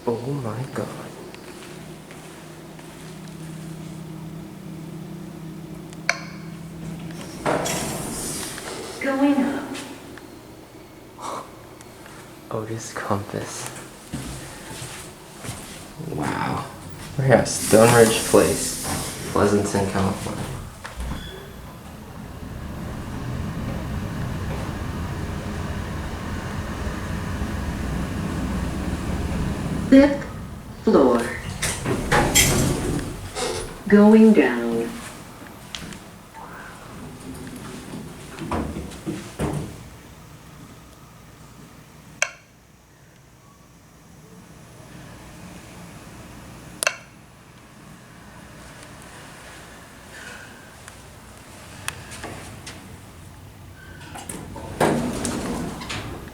Oh my god. Going up. OTIS Compass. Wow. We're at Stoneridge Place, Pleasanton, California. Fifth floor. Going down.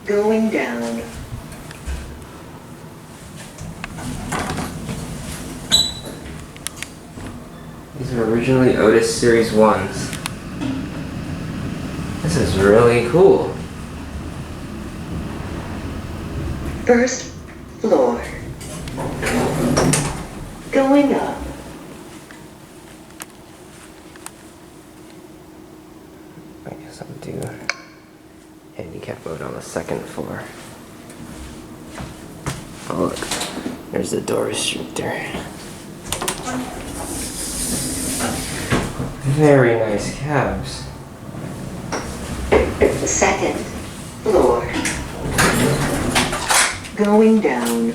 Going down. These are originally OTIS Series 1s. This is really cool. First floor. Going up. I guess I'll do handicap mode on the second floor. Oh look, there's the door restrictor. Very nice cabs. Second floor. Going down.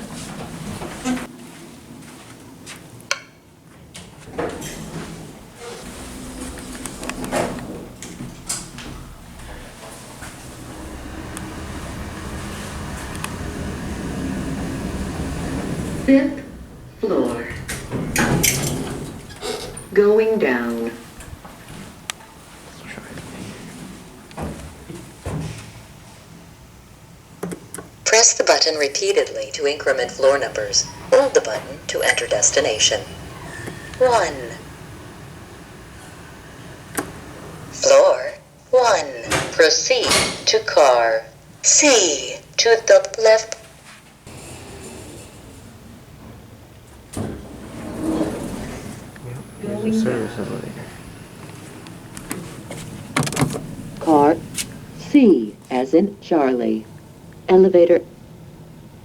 Fifth floor. Going down. Press the button repeatedly to increment floor numbers. Hold the button to enter destination. 1. Floor 1. Proceed to car C to the left. There's a service elevator. Car C as in Charlie. Elevator.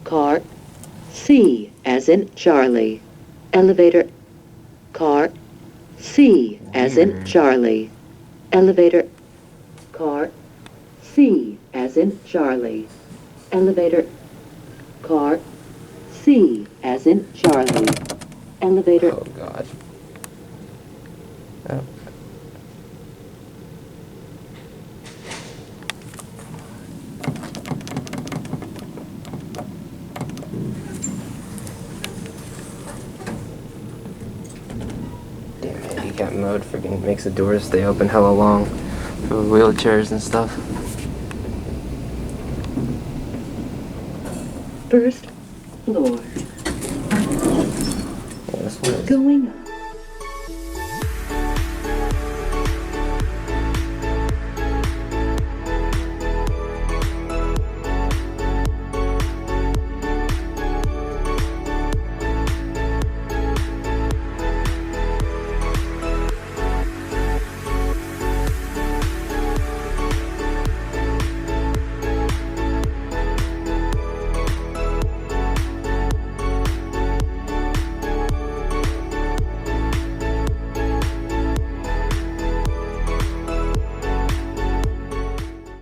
Car C as in Charlie. Elevator. Car C as in Charlie. Elevator. Car C as in Charlie. Elevator. Car C as in Charlie. Elevator. Oh god. Oh. Damn, handicap mode freaking makes the doors stay open hella long for wheelchairs and stuff. First floor. Yeah, this one is Going up.